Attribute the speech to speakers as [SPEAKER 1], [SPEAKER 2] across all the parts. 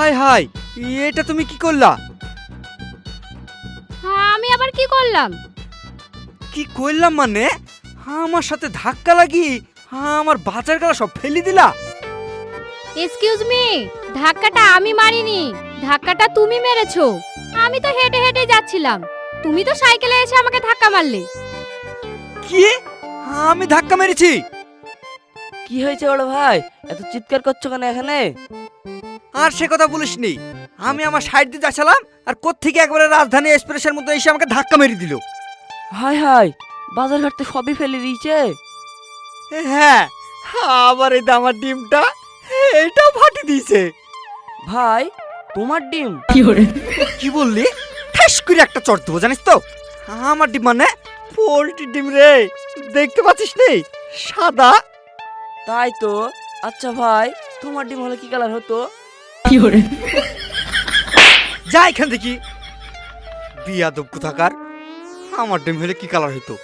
[SPEAKER 1] High high, এটা তুমি কি করলা?
[SPEAKER 2] আমি আবার কি করলাম?
[SPEAKER 1] কি করলাম মানে আমার সাথে ধাক্কা লাগি আমার বাজার গেলা সব ফেলে দিলা।
[SPEAKER 2] এক্সকিউজ মি, ধাক্কাটা আমি মারিনি, ধাক্কাটা তুমি মেরেছো। আমি তো হেঁটে হেঁটে যাচ্ছিলাম, তুমি তো সাইকেলে এসে আমাকে ধাক্কা মারলে।
[SPEAKER 1] কি? আমি ধাক্কা মেরেছি?
[SPEAKER 3] কি হয়েছে বড় ভাই, এত চিৎকার করছো কেন এখানে?
[SPEAKER 1] আর সে কথা বলিসনি, আমি আমার সাইড দিয়ে যাচ্ছিলাম আর কোত্থেকে একবারে রাজধানী এক্সপ্রেসের মতো এসে আমাকে ধাক্কা মেরে দিল।
[SPEAKER 3] হাই হাই, বাজার ঘাট তো সবই ফেলে দিয়েছে।
[SPEAKER 1] হ্যাঁ, আবার এই আমার ডিমটা এটাও ফাটি দিয়েছে।
[SPEAKER 3] ভাই তোমার ডিম?
[SPEAKER 1] কি বললি? ঠাস করে একটা চড় দেবো জানিস তো। আমার ডিম মানে পোল্ট্রি ডিম রে, দেখতে পাচ্ছিস নি সাদা।
[SPEAKER 3] তাই তো। আচ্ছা ভাই, তোমার ডিম হলে কি কালার হতো?
[SPEAKER 1] যা এখান থেকে, বিয়াদব কোথাকার। আমার ডিম হলে কি কালার হতো?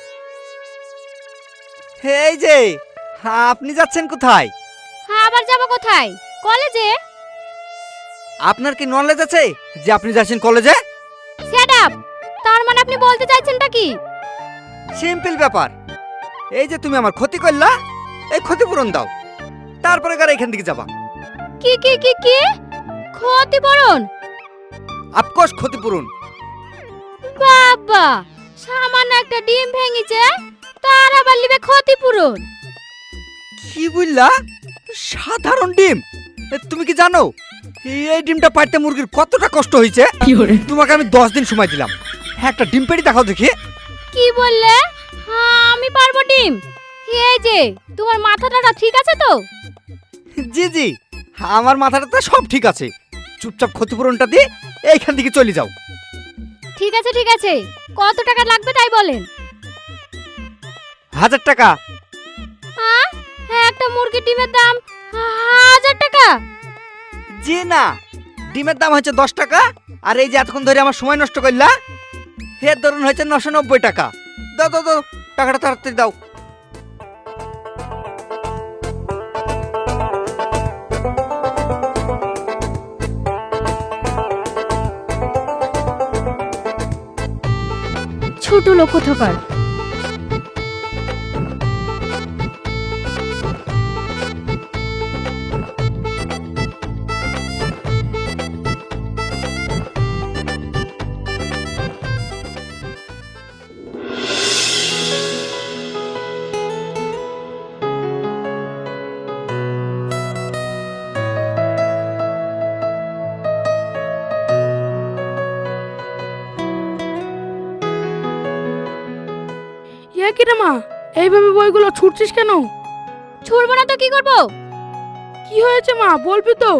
[SPEAKER 1] এই যে, আপনি যাচ্ছেন কোথায়?
[SPEAKER 2] হ্যাঁ, আবার যাবো কোথায়? কলেজে।
[SPEAKER 1] আপনার কি নলেজ আছে যে আপনি যাচ্ছেন কলেজে?
[SPEAKER 2] Set up. তার মানে আপনি বলতে চাইছেনটা কি?
[SPEAKER 1] সিম্পল ব্যাপার। এই যে তুমি আমার ক্ষতি করলা, এই ক্ষতিপূরণ দাও, তারপরে গাড়ি এখান থেকে যাবা।
[SPEAKER 2] কি কি কি কি? ক্ষতিপূরণ?
[SPEAKER 1] অফকোর্স ক্ষতিপূরণ।
[SPEAKER 2] বাবা, সামান্য একটা ডিম ভেঙেছে, তার আবার লিবে ক্ষতিপূরণ?
[SPEAKER 1] কি বললা? সাধারণ ডিম? তুমি কি জানো এই ডিমটা পাইতে মুরগির কতটা কষ্ট হয়েছে? তোমাকে আমি 10 দিন সময় দিলাম, একটা ডিম পেড়ি দেখাও দেখি।
[SPEAKER 2] কি বললে? হ্যাঁ, আমি পারবো ডিম। এই যে, তোমার মাথাটা ঠিক আছে তো?
[SPEAKER 1] জি জি, আমার মাথাটা তো সব ঠিক আছে। চুপচাপ ক্ষতিপূরণটা দিয়ে এইখান থেকে চলে যাও।
[SPEAKER 2] ঠিক আছে ঠিক আছে, কত টাকা লাগবে তাই বলেন।
[SPEAKER 1] 1000 টাকা।
[SPEAKER 2] হ্যাঁ, একটা মুরগির ডিমের দাম 1000 টাকা?
[SPEAKER 1] জি না, ডিমের দাম হচ্ছে 10 টাকা, আর এই যে এতক্ষণ ধরে আমার সময় নষ্ট করলা এর ধরুন হচ্ছে 990 টাকা। দাও দাও দাও, টাকাটা তাড়াতাড়ি দাও।
[SPEAKER 2] ছোট লোক কোথাকার।
[SPEAKER 4] কি রে মা, এইভাবে বইগুলো ছুটছিস কেন?
[SPEAKER 2] ছুড়বো না তো কি করবো?
[SPEAKER 4] কি হয়েছে মা, বলবি তো?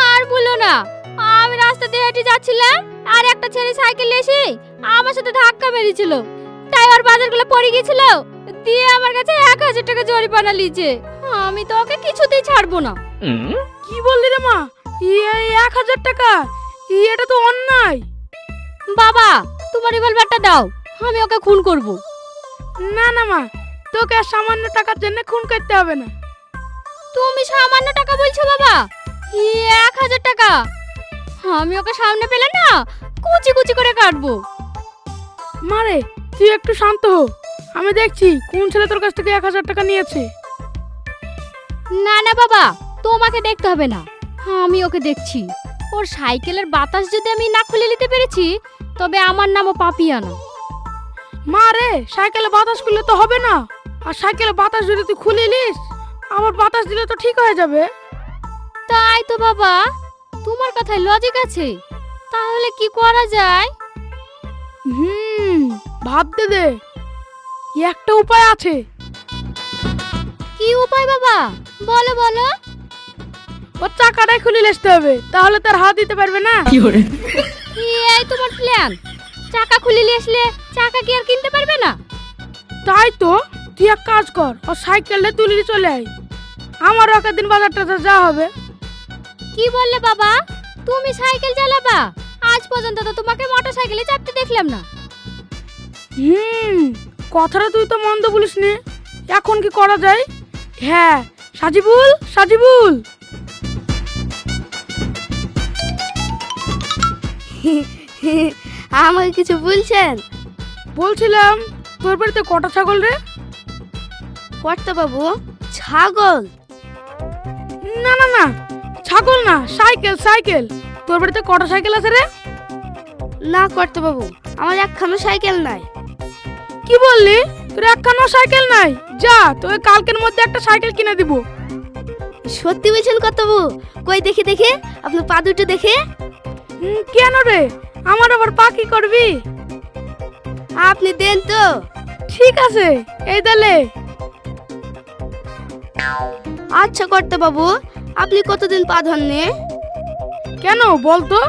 [SPEAKER 2] আর বলো না, আমি রাস্তা দিয়ে হেঁটে যাচ্ছিলাম আর একটা ছেলে সাইকেল এসে আমার সাথে ধাক্কা মেরেছিল, তাই ওর বাজারগুলো পড়ে গিয়েছিল, দিয়ে আমার কাছে 1000 টাকা জরিমানা লিয়েছে। আমি তো ওকে কিছুতেই ছাড়বো না।
[SPEAKER 4] কি বললি রে মা? 1000 টাকা? এটা তো অন্যায়।
[SPEAKER 2] বাবা, তোমার রিভলভারটা দাও, আমি ওকে খুন করব।
[SPEAKER 4] না না মা, তোকে আর সামান্য টাকার জন্য খুন করতে হবে না।
[SPEAKER 2] তুমি সামান্য টাকা বলছো বাবা? 1000 টাকা? আমি ওকে সামনে পেলে না কুচি কুচি করে কাটবো।
[SPEAKER 4] মারে, তুই একটু শান্ত হ, আমি দেখছি কোন ছেলে তোর কাছ থেকে 1000 টাকা নিয়েছে।
[SPEAKER 2] না না বাবা, তোমাকে দেখতে হবে না, আমি ওকে দেখছি। ওর সাইকেলের বাতাস যদি আমি না খুলে নিতে পেরেছি, তবে আমার নামও পাপিয়ানা।
[SPEAKER 4] মা রে, সাইকেলে বাতাস খুললে তো হবে না, আর সাইকেলে বাতাস যদি তুই খুলে নিস, আবার বাতাস দিলে তো ঠিক হয়ে যাবে।
[SPEAKER 2] তাই তো বাবা, তোমার কথায় লজিক আছে, তাহলে কি করা যায়?
[SPEAKER 4] ভাবতে দে, একটা উপায় আছে।
[SPEAKER 2] কি উপায় বাবা, বলো বলো।
[SPEAKER 4] ওর চাকাটাই খুলে আসতে হবে, তাহলে তার হাত দিতে পারবে না।
[SPEAKER 2] এই তোমার প্ল্যান? চাকা খুলে নিয়ে আসলে চাকা কি আর কিনতে পারবে না?
[SPEAKER 4] তাই তো, তুই এক কাজ কর, ও সাইকেলটা তুলে নিয়ে চলে আয়, আমার দিন বাজারটা যা হবে।
[SPEAKER 2] কি বললে বাবা, তুমি সাইকেল চালাবা? আজ পর্যন্ত তো তোমাকে মোটর সাইকেলে চাপতে দেখলাম না।
[SPEAKER 4] কথাটা তুই তো মন্দ বলিসনি। এখন কি করা যায়? হ্যাঁ, সাজিবুল সাজিবুল।
[SPEAKER 2] আমাকে কিছু বলছেন?
[SPEAKER 4] বলছিলাম তোর বাড়িতে কটা ছাগল রে?
[SPEAKER 2] কর্তা বাবু, ছাগল?
[SPEAKER 4] না না না, ছাগল না, সাইকেল সাইকেল। তোর বাড়িতে কটা সাইকেল আছে রে?
[SPEAKER 2] না কর্তা বাবু, আমার একখানা সাইকেল নাই।
[SPEAKER 4] কি বললি? তোর একখানা সাইকেল নাই? যা, তোকে কালকের মধ্যে একটা সাইকেল কিনে দিব।
[SPEAKER 2] সত্যি বলছেন কর্তা বাবু? কই দেখি দেখি, আপনার পা দুটো দেখে।
[SPEAKER 4] কেন রে, আমার আবার পা কি করবি?
[SPEAKER 2] আপনি দেন তো।
[SPEAKER 4] ঠিক আছে, এই তাহলে।
[SPEAKER 2] আচ্ছা কর্তা বাবু, আপনি কতদিন পা ধরনে?
[SPEAKER 4] কেন বলতো?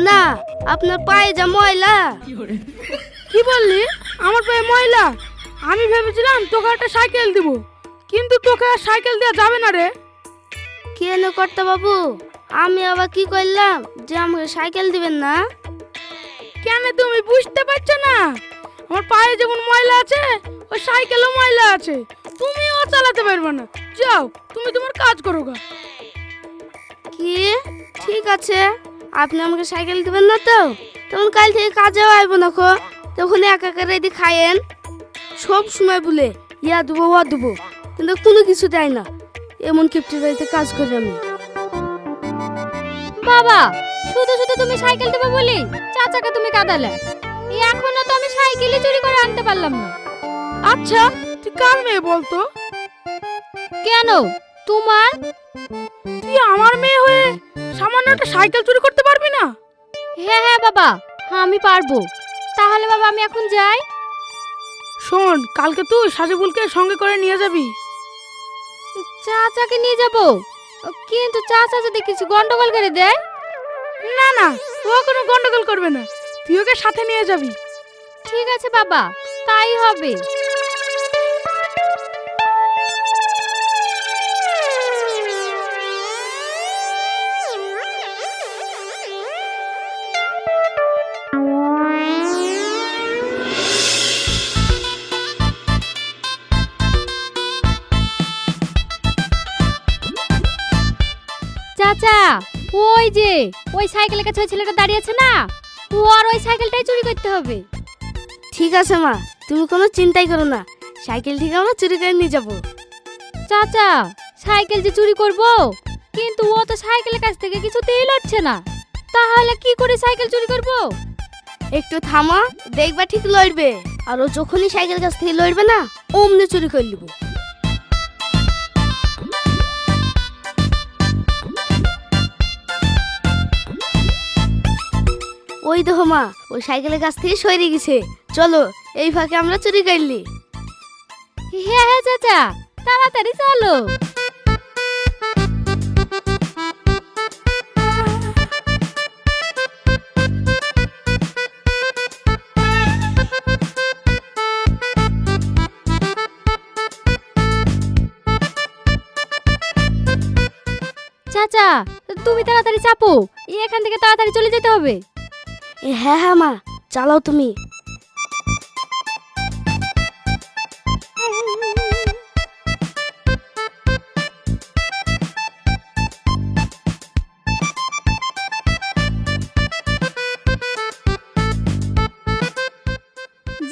[SPEAKER 2] না, আপনার পায়ে যা ময়লা।
[SPEAKER 4] কি বললি? আমার পায়ে ময়লা? আমি ভেবেছিলাম তোকে একটা সাইকেল দিব, কিন্তু তোকে আর সাইকেল দেওয়া যাবে না রে।
[SPEAKER 2] কেন কর্তা বাবু, আমি আবার কি করলাম যে আমাকে সাইকেল দিবেন না?
[SPEAKER 4] কেন তুমি বুঝতে পারছো না? আমার পায়ে যেমন ময়লা আছে, ওই সাইকেলও ময়লা আছে। তুমিও চালাতে পারবে না। যাও, তুমি তোমার কাজ করো গা।
[SPEAKER 2] কি? ঠিক আছে, আপনি আমাকে সাইকেল দিবেন না তো? তখন কাল থেকে কাজেও আইব না খো। তখন একা একা রেডি খায়েন। সব সময় বলে ইয়া দেবো ওয়া দেবো, কিন্তু কোনো কিছু দেয় না। এমন কিপ্টির বাড়িতে কাজ করি আমি। বাবা, শুধু শুধু তুমি সাইকেল দেবে বলি চাচাকে তুমি কাঁদালে। এখনো তো আমি সাইকেলই চুরি করে আনতে পারলাম না।
[SPEAKER 4] আচ্ছা, তুই কার মেয়ে বলতো?
[SPEAKER 2] কেন, তোমার?
[SPEAKER 4] তুই আমার মেয়ে হয়ে সামান্য একটা সাইকেল চুরি করতে পারবি না?
[SPEAKER 2] হ্যাঁ হ্যাঁ বাবা, আমি পারবো। তাহলে বাবা আমি এখন যাই।
[SPEAKER 4] শোন, কালকে তুই সাজেবুলকে সঙ্গে করে নিয়ে যাবি।
[SPEAKER 2] চাচাকে নিয়ে যাব, কিন্তু চাচা যদি কিছু গন্ডগোল করে দেয়?
[SPEAKER 4] না না, ও কোনো গন্ডগোল করবে না। তুই ওকে সাথে নিয়ে যাবি।
[SPEAKER 2] ঠিক আছে বাবা, তাই হবে। চাচা, ওই যে ওই সাইকেলের কাছে ওই ছেলেটা দাঁড়িয়ে আছে না, ও আর ওই সাইকেলটাই চুরি করতে হবে। ঠিক আছে মা, তুমি কোনো চিন্তাই করো না, সাইকেল ঠিক আমরা চুরি করে নিয়ে যাব। চাচা, সাইকেল যে চুরি করব, কিন্তু ও তো সাইকেলের কাছ থেকে কিছুতেই লড়ছে না। তাহলে কি করে সাইকেল চুরি করব? একটু থামা, দেখবা ঠিক লড়বে। আর ও যখনই সাইকেল কাছ থেকে লড়বে না, অমনি চুরি করে নিব। ওই দেখো মা, ওই সাইকেলের কাছ থেকে সরে গেছে। চলো, এই ফাঁকে আমরা চুরি করলি। হ্যাঁ হ্যাঁ চাচা, তাড়াতাড়ি চলো। চাচা, তুমি তাড়াতাড়ি চাপো, এখান থেকে তাড়াতাড়ি চলে যেতে হবে। হ্যাঁ হ্যাঁ মা, চালাও তুমি।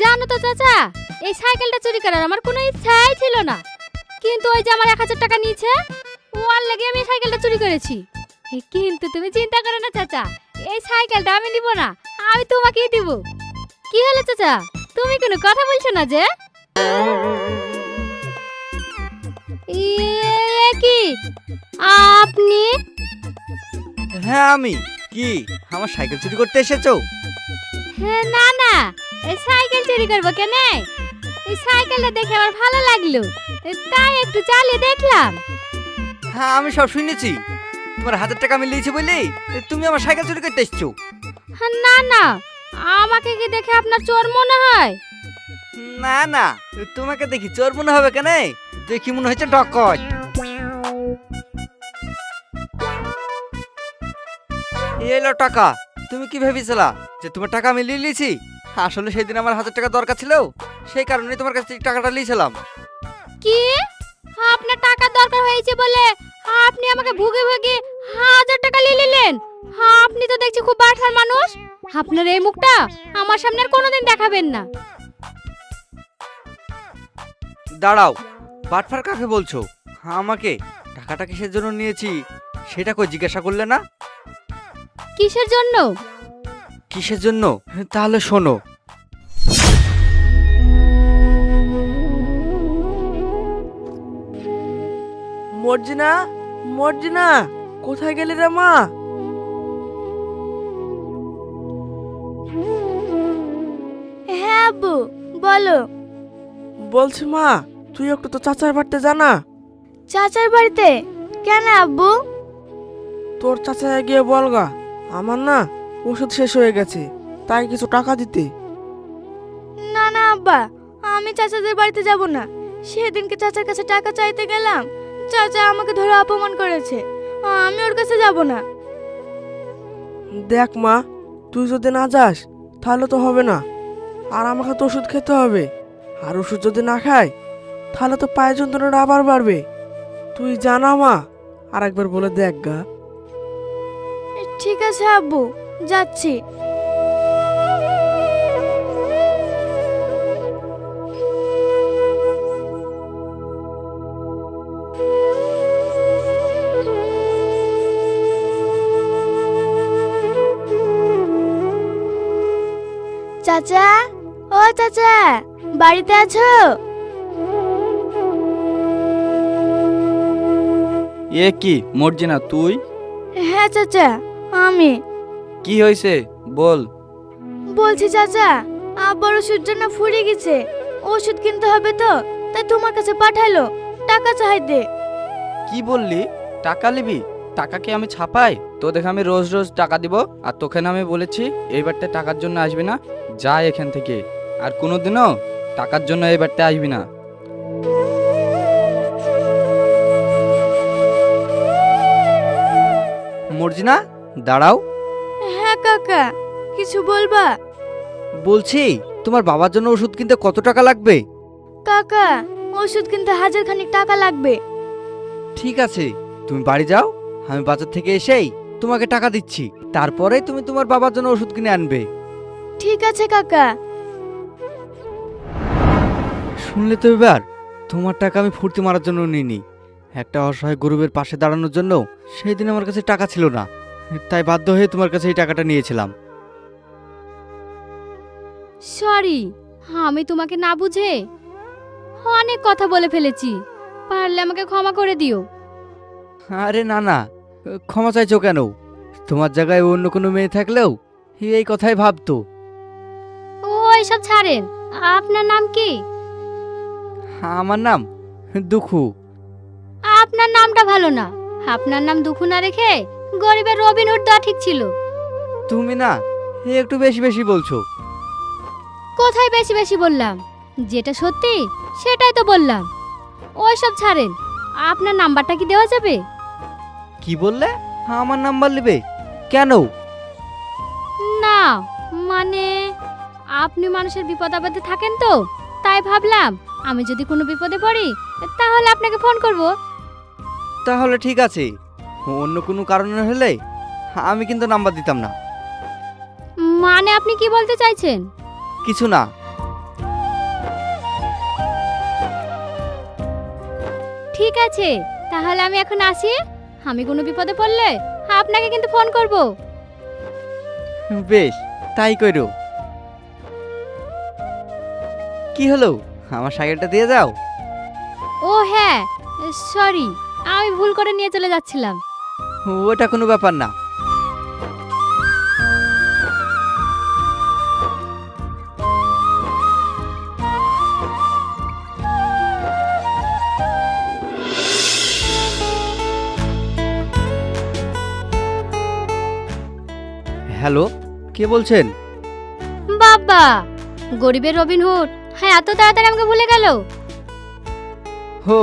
[SPEAKER 2] জানো তো চাচা, এই সাইকেলটা চুরি করার আমার কোনো ইচ্ছাই ছিল না, কিন্তু ওই যে আমার 1000 টাকা নিয়েছে, ওর লাগে আমি সাইকেলটা চুরি করেছি। কিন্তু তুমি চিন্তা করো না চাচা, এই সাইকেলটা আমি নিব না, আমি তোমাকেই দিব। কি হলো চাচা, তুমি কোনো কথা বলছো না যে? কি আপনি?
[SPEAKER 1] হ্যাঁ আমি। কি, আমার সাইকেল চুরি করতে এসেছো?
[SPEAKER 2] না না, এই সাইকেল চুরি করবো কেন? এই সাইকেলটা দেখে আমার ভালো লাগলো, তাই একটু চালিয়ে দেখলাম।
[SPEAKER 1] হ্যাঁ, আমি সব শুনেছি। তোমার 1000 টাকা আমি লিয়েছি বলে তুমি আমার সাইকেল চুরি করতে এসেছো।
[SPEAKER 2] না না, আমাকে কি দেখে আপনার চোর মনে হয়?
[SPEAKER 1] না না, তোমাকে দেখি চোর মনে হবে কেন? দেখি মনে হচ্ছে ডকট। এলো টাকা। তুমি কি ভেবেছিলা যে তোমার টাকা আমি নিয়ে নিয়েছি? আসলে সেদিন আমার 1000 টাকা দরকার ছিল, সেই কারণে তোমার কাছ থেকে টাকাটা নিয়েছিলাম।
[SPEAKER 2] কি, আপনার টাকা দরকার হয়েছে বলে আপনি আমাকে ভুগে ভুগে 1000 টাকা নিয়ে নিলেন? হ্যাঁ, আপনি তো দেখছি খুব বাটফার মানুষ। আপনার এই মুখটা আমার সামনে আর কোনোদিন দেখাবেন না।
[SPEAKER 1] দাঁড়াও, বাটফার কাকে বলছো? আমাকে টাকাটা কিসের জন্য নিয়েছি সেটা কই জিজ্ঞাসা করলে না?
[SPEAKER 2] কিসের জন্য?
[SPEAKER 1] কিসের জন্য? তাহলে শোনো।
[SPEAKER 3] মর্জিনা, মর্জিনা, কোথায় গেলি রে মা?
[SPEAKER 4] হ্যাঁ আব্বু, বলো।
[SPEAKER 3] বলছি মা, তুই একটু তো চাচার বাড়িতে জানা।
[SPEAKER 4] চাচার বাড়িতে? কেন আব্বু?
[SPEAKER 3] তোর চাচা গিয়ে বলগা আমার না ওষুধ শেষ হয়ে গেছে, তাই কিছু টাকা দিতে।
[SPEAKER 4] না না আব্বা, আমি চাচাদের বাড়িতে যাব না। সেদিনকে চাচার কাছে টাকা চাইতে গেলাম, চাচা আমাকে ধরে অপমান করেছে। আমি ওর কাছে যাব না।
[SPEAKER 3] দেখ মা, তুই যদি না যাস তাহলে তো হবে না, আর আমাকে তো ওষুধ খেতে হবে। আর ওষুধ যদি না খাই তাহলে তো পায়ের যন্ত্রণাটা আবার বাড়বে। তুই জানা মা, আর একবার বলে দেখ গা।
[SPEAKER 4] ঠিক আছে আব্বু, যাচ্ছি। চাচা, ও চাচা, বাড়িতে আছো?
[SPEAKER 5] এ কি মর্জিনা, তুই?
[SPEAKER 4] হ্যাঁ চাচা, আমি।
[SPEAKER 5] কি হয়েছে বল।
[SPEAKER 4] বলছি চাচা, আব্বার ওষুধ জন্য ফুরিয়ে গেছে, ওষুধ কিনতে হবে তো, তাই তোমার কাছে পাঠালো টাকা চাইতে।
[SPEAKER 5] কি বললি? টাকা নিবি? টাকা কি আমি ছাপাই? তো দেখ, আমি রোজ রোজ টাকা দিব, আর তোকে না আমি বলেছি এইবারতে টাকার জন্য আসবি না, যা এখান থেকে। আর কোনোদিনও টাকার জন্য এইবারতে আসবি না।
[SPEAKER 1] মর্জিনা, দাঁড়াও।
[SPEAKER 4] হ্যাঁ কাকা, কিছু বলবা?
[SPEAKER 1] বলছি তোমার বাবার জন্য ওষুধ কিনতে কত টাকা লাগবে?
[SPEAKER 4] কাকা, ওষুধ কিনতে 1000 খানিক টাকা লাগবে।
[SPEAKER 1] ঠিক আছে, তুমি বাড়ি যাও, আমি বাজার থেকে এসেই তোমাকে টাকা দিচ্ছি, তারপরে তুমি তোমার বাবার জন্য ওষুধ কিনে আনবে।
[SPEAKER 4] ঠিক আছে কাকা।
[SPEAKER 1] শুনলে তো এবার, তোমার টাকা আমি ফুর্তি মারার জন্য নিইনি, একটা অসহায় গরিবের পাশে দাঁড়ানোর জন্য। সেই দিন আমার কাছে টাকা ছিল না, তাই বাধ্য হয়ে তোমার কাছে এই টাকাটা নিয়েছিলাম।
[SPEAKER 2] সরি, আমি তোমাকে না বুঝে অনেক কথা বলে ফেলেছি, পারলে আমাকে ক্ষমা করে দিও।
[SPEAKER 1] আরে না না, ক্ষমা চাইছো কেন? তোমার জায়গায় অন্য কোনো মেয়ে থাকলেও এই কথাই ভাবতো।
[SPEAKER 2] ওই সব ছাড়েন, আপনার নাম কি?
[SPEAKER 1] আমার নাম দুখু।
[SPEAKER 2] আপনার নামটা ভালো না, আপনার নাম দুখু না রেখে গরিবের রবিনহুড দেওয়া ঠিক ছিল।
[SPEAKER 1] তুমি না একটু বেশি বেশি বলছো।
[SPEAKER 2] কোথায় বেশি বেশি বললাম? যেটা সত্যি সেটাই তো বললাম। ওই সব ছাড়েন, আপনার নাম্বারটা কি দেওয়া যাবে?
[SPEAKER 1] কি বললে? আমার নাম্বার নেবে কেন?
[SPEAKER 2] না মানে, আপনি মানুষের বিপদ আপদে থাকেন তো, তাই ভাবলাম আমি যদি কোনো বিপদে পড়ি তাহলে আপনাকে ফোন করব।
[SPEAKER 1] তাহলে ঠিক আছে, অন্য কোনো কারণে হলে আমি কিন্তু নাম্বার দিতাম না।
[SPEAKER 2] মানে আপনি কি বলতে চাইছেন?
[SPEAKER 1] কিছু না।
[SPEAKER 2] ঠিক আছে, তাহলে আমি এখন আসি। আমি কোনো বিপদে পড়লে আপনাকে কিন্তু ফোন করব।
[SPEAKER 1] বেশ, তাই করো। কি হলো, আমার সাইকেলটা দিয়ে যাও।
[SPEAKER 2] ও হ্যাঁ, সরি, আমি ভুল করে নিয়ে চলে যাচ্ছিলাম।
[SPEAKER 1] ওটা কোনো ব্যাপার না। হ্যালো, কে বলছেন?
[SPEAKER 2] বাবা, গরিবের রবিনহুড হ্যাঁ এত তাড়াতাড়ি আমাকে ভুলে গেল?
[SPEAKER 1] হো,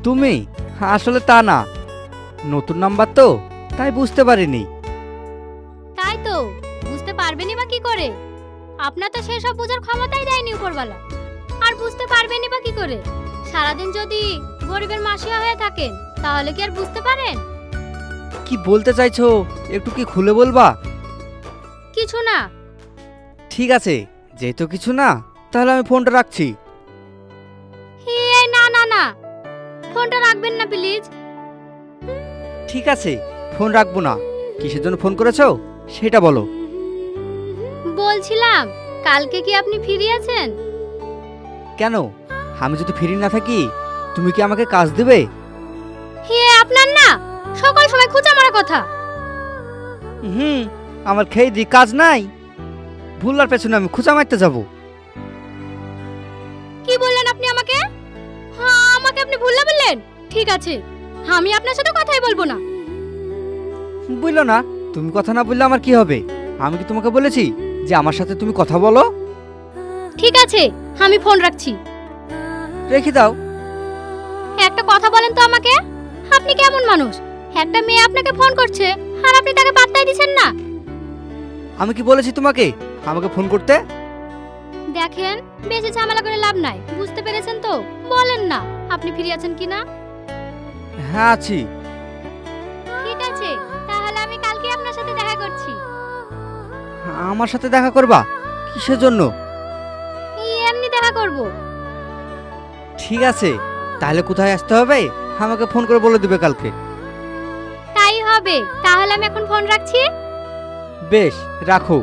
[SPEAKER 1] তুমি? আসলে তা না, নতুন নাম্বার তো, তাই বুঝতে পারিনি।
[SPEAKER 2] তাই তো, বুঝতে পারবেনই বা কি করে? আপনার তো সেসব বোঝার ক্ষমতাই দেয়নি উপরওয়ালা, আর বুঝতে পারবেনই বা কি করে? সারাদিন যদি গরিবের মাসিয়া হয়ে থাকেন তাহলে কি আর বুঝতে পারেন?
[SPEAKER 1] কি বলতে চাইছো একটু কি খুলে বলবা?
[SPEAKER 2] কিছু না।
[SPEAKER 1] ঠিক আছে, যেহেতু কিছু না তাহলে আমি ফোনটা রাখছি।
[SPEAKER 2] এই না না না, ফোনটা রাখবেন না প্লিজ।
[SPEAKER 1] ঠিক আছে, ফোন রাখবো না। কিসের জন্য ফোন করেছো সেটা বলো।
[SPEAKER 2] বলছিলাম কালকে কি আপনি ফ্রি আছেন?
[SPEAKER 1] কেন, আমি যদি ফ্রি না থাকি তুমি কি আমাকে কাজ দেবে?
[SPEAKER 2] আপনার না সকাল সময় খোঁচা মারা কথা।
[SPEAKER 1] আমার খেয়ে দি কাজ নাই, ভুলার পেছনে আমি খুঁজা মারতে যাব?
[SPEAKER 2] কি বললেন আপনি আমাকে? হ্যাঁ, আমাকে আপনি ভুললে বললেন? ঠিক আছে, আমি আপনার সাথে কথাই বলবো না।
[SPEAKER 1] বুঝলো না, তুমি কথা না বললে আমার কি হবে? আমি কি তোমাকে বলেছি যে আমার সাথে তুমি কথা বলো?
[SPEAKER 2] ঠিক আছে, আমি ফোন রাখছি।
[SPEAKER 1] রেখে দাও।
[SPEAKER 2] একটা কথা বলেন তো আমাকে, আপনি কেমন মানুষ? একটা মেয়ে আপনাকে ফোন করছে আর আপনি তাকে পাত্তাই দিচ্ছেন না।
[SPEAKER 1] আমি কি বলেছি তোমাকে আমাকে ফোন করতে?
[SPEAKER 2] দেখেন, বেশি ঝামেলা করে লাভ নাই, বুঝতে পেরেছেন তো? বলেন না আপনি ফ্রি আছেন কিনা।
[SPEAKER 1] হ্যাঁ আছি।
[SPEAKER 2] ঠিক আছে, তাহলে আমি কালকে আপনার সাথে দেখা করছি।
[SPEAKER 1] আমার সাথে দেখা করবা? কিসের জন্য?
[SPEAKER 2] এমনি দেখা করব।
[SPEAKER 1] ঠিক আছে, তাহলে কোথায় আসতে হবে আমাকে ফোন করে বলে দিবে কালকে।
[SPEAKER 2] তাই হবে, তাহলে আমি এখন ফোন রাখছি।
[SPEAKER 1] বেশ, রাখো।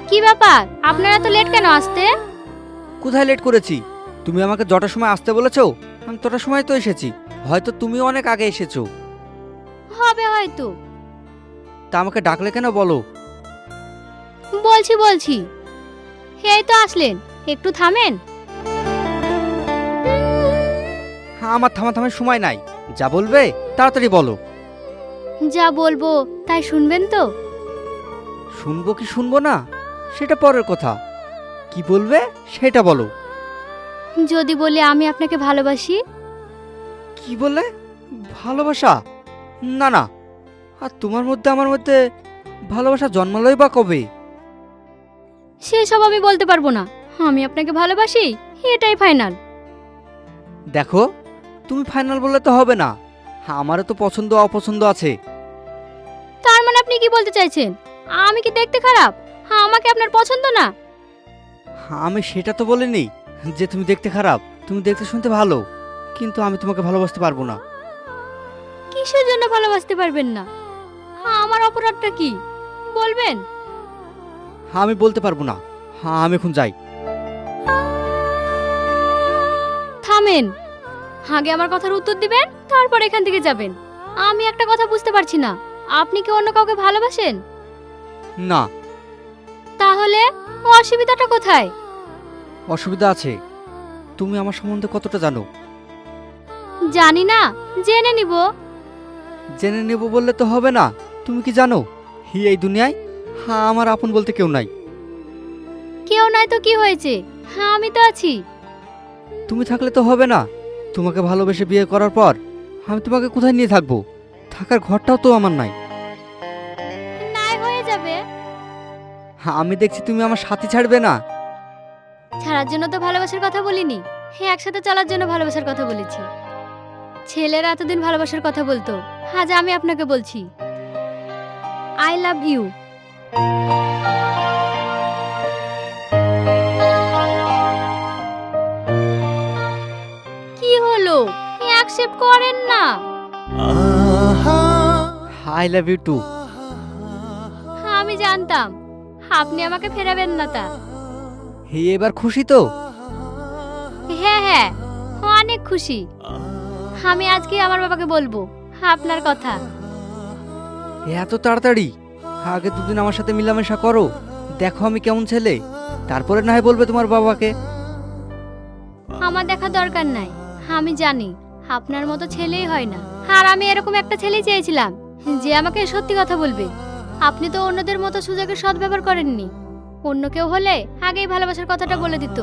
[SPEAKER 2] কি ব্যাপার, আপনারা তো লেট কেন আসতে?
[SPEAKER 1] কোথায় লেট করেছি? তুমি আমাকে যটার সময় আসতে বলেছো আমি তটার সময় তো এসেছি। হয়তো তুমি অনেক আগে এসেছো।
[SPEAKER 2] হবে হয়তো।
[SPEAKER 1] তা আমাকে ডাকলে কেন বলো?
[SPEAKER 2] বলছি এই তো আসলেন, একটু থামেন।
[SPEAKER 1] আমার থামার সময় নাই, যা বলবে তাড়াতাড়ি বলো।
[SPEAKER 2] যা বলবো তাই শুনবেন তো?
[SPEAKER 1] শুনবো কি শুনবো না সেটা পরের কথা, কি বলবে সেটা বলো।
[SPEAKER 2] যদি বলি আমি আপনাকে ভালোবাসি।
[SPEAKER 1] কি বললে? ভালোবাসা? না না, আর তোমার মধ্যে আমার মধ্যে ভালোবাসা জন্মালোই বা কবে?
[SPEAKER 2] সেসব আমি বলতে পারবো না, আমি আপনাকে ভালোবাসি, এটাই ফাইনাল।
[SPEAKER 1] দেখো, তুমি ফাইনাল বললে তো হবে না, আমারও তো পছন্দ অপছন্দ আছে।
[SPEAKER 2] তার মানে আপনি কি বলতে চাইছেন? আমি কি দেখতে খারাপ? আমাকে আপনার পছন্দ না?
[SPEAKER 1] আমি সেটা তো বলিনি যে তুমি দেখতে খারাপ, তুমি দেখতে শুনতে ভালো, কিন্তু আমি তোমাকে ভালোবাসতে পারবো না।
[SPEAKER 2] কিসের জন্য ভালোবাসতে পারবেন না? আমার অপরাধটা কি বলবেন?
[SPEAKER 1] আমি বলতে পারবো না, আমি এখন যাই।
[SPEAKER 2] থামেন, আগে আমার কথার উত্তর দিবেন, তারপর এখান থেকে যাবেন। আমি একটা কথা বুঝতে পারছি না, আপনি কি অন্য কাউকে ভালোবাসেন?
[SPEAKER 1] না।
[SPEAKER 2] তাহলে অসুবিধাটা কোথায়?
[SPEAKER 1] অসুবিধা আছে। তুমি আমার সম্বন্ধে কতটা জানো?
[SPEAKER 2] জানি না, জেনে নিব।
[SPEAKER 1] জেনে নেব বললে তো হবে না। তুমি কি জানো এই দুনিয়ায় আমার আপন বলতে কেউ নাই।
[SPEAKER 2] কেউ নাই তো কি হয়েছে, আমি তো আছি।
[SPEAKER 1] তুমি থাকলে তো হবে না। তোমাকে ভালোবেসে বিয়ে করার পর আমি তোমাকে কোথায় নিয়ে থাকবো? থাকার ঘরটাও তো আমার নাই।
[SPEAKER 2] নাই হয়ে যাবে।
[SPEAKER 1] আমি দেখছি তুমি আমার সাথী ছাড়বে না।
[SPEAKER 2] ছাড়ার জন্য তো ভালোবাসার কথা বলিনি, একসাথে চলার জন্য ভালোবাসার কথা বলেছি। ছেলেরা এতদিন ভালোবাসার কথা বলতো, আজ আমি আপনাকে বলছি আই লাভ ইউ। কি হলো, অ্যাকসেপ্ট করেন না?
[SPEAKER 1] I love you too.
[SPEAKER 2] আমি জানতাম আপনি আমাকে ফেরাবেন না। তা
[SPEAKER 1] এবার খুশি তো?
[SPEAKER 2] হ্যাঁ, অনেক খুশি। আমি আজকে আমার বাবাকে বলবো আপনার কথা।
[SPEAKER 1] এত তাড়াতাড়ি? আগে দুদিন আমার সাথে মিলামেশা করো, দেখো আমি কেমন ছেলে, তারপরে না হয় বলবে তোমার বাবাকে।
[SPEAKER 2] আমার দেখা দরকার নাই, আমি জানি আপনার মতো ছেলেই হয় না। আর আমি এরকম একটা ছেলেই চেয়েছিলাম যে আমাকে সত্যি কথা বলবে। আপনি তো অন্যদের মতো সুযোগের সদ্ব্যবহার করেননি। অন্য কেউ হলে আগেই ভালোবাসার কথাটা বলে দিত।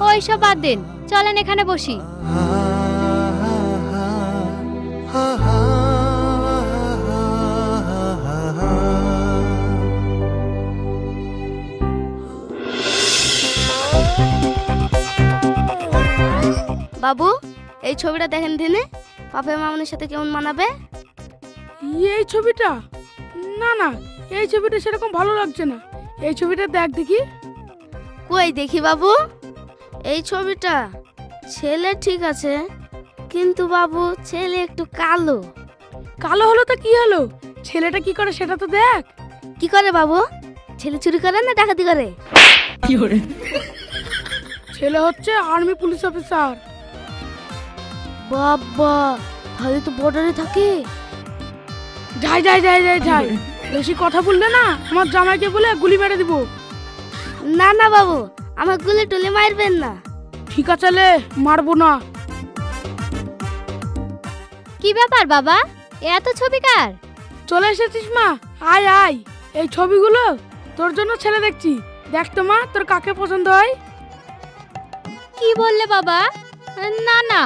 [SPEAKER 2] ওই সব বাদ দেন, চলেন এখানে বসি।
[SPEAKER 4] বাবু, এই ছবিটা দেখেন দিনে পাপে মামুনের সাথে কেমন মানাবে?
[SPEAKER 3] এই ছবিটা? না না, এই ছবিটা সেরকম ভালো লাগছে না। এই ছবিটা দেখ দেখি।
[SPEAKER 4] কই দেখি বাবু। এই ছবিটা ছেলে ঠিক আছে, কিন্তু বাবু ছেলে একটু কালো।
[SPEAKER 3] কালো হলো তো কি হলো, ছেলেটা কি করে সেটা তো দেখ।
[SPEAKER 4] কি করে বাবু? ছেলে চুরি করে না ডাকাতি করে?
[SPEAKER 3] ছেলে হচ্ছে আর্মি পুলিশ অফিসার।
[SPEAKER 4] বাবা, তাহলে তো বর্ডারে থাকে।
[SPEAKER 3] যাই যাই যাই যাই যাই, বেশি কথা বললে না আমার জামাইকে বলে গুলি মেরে দিব।
[SPEAKER 4] না না বাবু, আমার গুলি টুলি মারবেন না।
[SPEAKER 3] ঠিক আছে লে, মারবো না।
[SPEAKER 2] কি ব্যাপার বাবা, এত ছবি কার?
[SPEAKER 3] চলে এসেছিস মা, আয় আয়। এই ছবিগুলো তোর জন্য ছেলে দেখছি। দেখ তো মা, তোর কাকে পছন্দ হয়।
[SPEAKER 2] কি বললে বাবা? না না,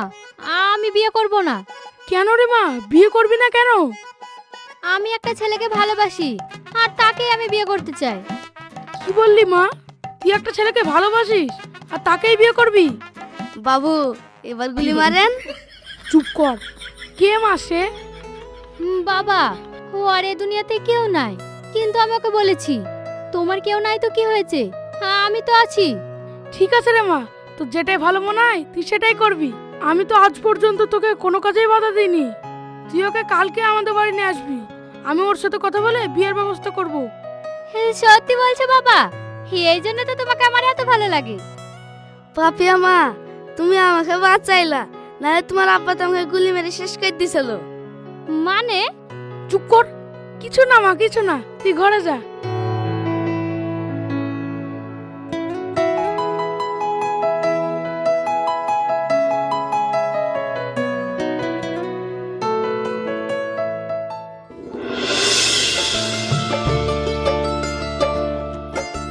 [SPEAKER 2] আমি বিয়ে করব না।
[SPEAKER 3] কেন রে মা, বিয়ে করবি না কেন?
[SPEAKER 2] আমি একটা ছেলেকে ভালোবাসি, আর তাকেই আমি বিয়ে করতে চাই।
[SPEAKER 3] কি বললি মা, তুই একটা ছেলেকে ভালোবাসিস আর তাকেই বিয়ে করবি?
[SPEAKER 4] বাবু, এবার গুলি মারেন।
[SPEAKER 3] চুপ কর, কে মা সে?
[SPEAKER 2] বাবা, ও আর এ দুনিয়াতে কেউ নাই, কিন্তু আমি ওকে বলেছি তোমার কেউ নাই তো কি হয়েছে, আমি তো আছি।
[SPEAKER 3] ঠিক আছে রে মা, তোর যেটাই ভালো মনে হয় তুই সেটাই করবি। আমি তো আজ পর্যন্ত তোকে কোনো কাজেই বাধা দিইনি। তুই ওকে কালকে আমাদের বাড়ি নিয়ে আসবি, আমি ওর সাথে কথা বলে বিয়ের ব্যবস্থা করব।
[SPEAKER 2] সত্যি বলছো বাবা? এই জন্য তো তোমাকে আমার এত ভালো লাগে।
[SPEAKER 4] পাপিয়া মা, তুমি আমাকে বাঁচাইলা, নাহলে তোমার আব্বা তো আমাকে গুলি মেরে শেষ করে দিছিল।
[SPEAKER 2] মানে?
[SPEAKER 3] চুপ কর, কিছু না মা, কিছু না, তুই ঘরে যা।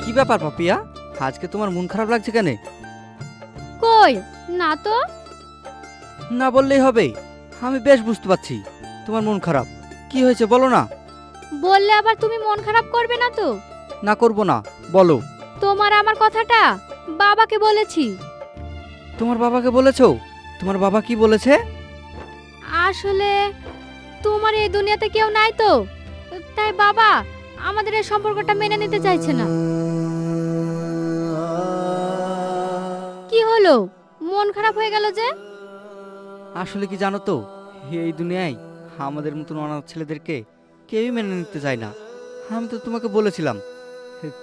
[SPEAKER 1] কি ব্যাপার পাপিয়া, আজকে তোমার মন খারাপ লাগছে কেন?
[SPEAKER 2] কই না তো।
[SPEAKER 1] না বললেই হবে, আমি বেশ বুঝতে পারছি তোমার মন খারাপ। কি হয়েছে বলো না।
[SPEAKER 2] বললে আবার তুমি মন খারাপ করবে না তো?
[SPEAKER 1] না করবো না, বলো।
[SPEAKER 2] তোমার আমার কথাটা বাবাকে বলেছি।
[SPEAKER 1] তোমার বাবাকে বলেছো? তোমার বাবা কি বলেছে?
[SPEAKER 2] আসলে তোমার এই দুনিয়াতে কেউ নাই তো, তাই বাবা আমাদের এই সম্পর্কটা মেনে নিতে চাইছে না। কি হলো, মন খারাপ হয়ে গেল যে?
[SPEAKER 1] আসলে কি জানো তো, এই দুনিয়ায় আমাদের মতন অনাথ ছেলেদেরকে কেউই মেনে নিতে চায় না। আমি তো তোমাকে বলেছিলাম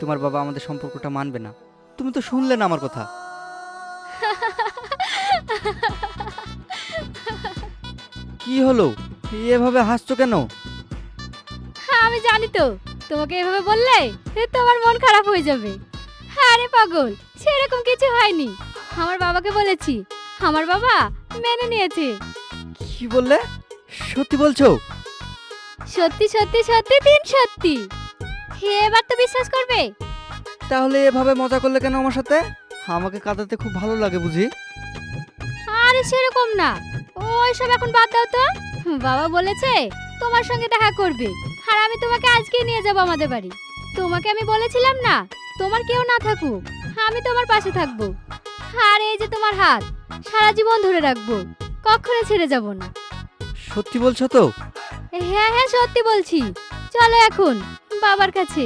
[SPEAKER 1] তোমার বাবা আমাদের সম্পর্কটা মানবে না, তুমি তো শুনলে না আমার কথা। কি হলো, এভাবে হাসছো কেন?
[SPEAKER 2] আমি জানি তো তোমাকে এভাবে বললে তোমার মন খারাপ হয়ে যাবে। আরে পাগল, সেরকম কিছু হয়নি। আমার বাবাকে বলেছি, আমার বাবা মেনে নিয়েছে।
[SPEAKER 1] কি বললে, সত্যি বলছো?
[SPEAKER 2] সত্যি সত্যি সত্যি তিন সত্যি। এবার তো বিশ্বাস করবে?
[SPEAKER 1] তাহলে এভাবে মজা করলে কেন আমার সাথে? আমাকে কাঁদাতে খুব ভালো লাগে বুঝি?
[SPEAKER 2] আরে সেরকম না, ওইসব এখন বাদ দাও তো। বাবা বলেছে তোমার সঙ্গে দেখা করবে, আর আমি তোমাকে আজকেই নিয়ে যাব আমাদের বাড়ি। তোমাকে আমি বলেছিলাম না, তোমার কেউ না থাকুক আমি তোমার পাশে থাকবো। আর এই যে তোমার হাত, সারা জীবন ধরে রাখবো, কখনো ছেড়ে যাব না।
[SPEAKER 1] সত্যি বলছো তো?
[SPEAKER 2] হ্যাঁ হ্যাঁ সত্যি বলছি। চলো এখন বাবার কাছে।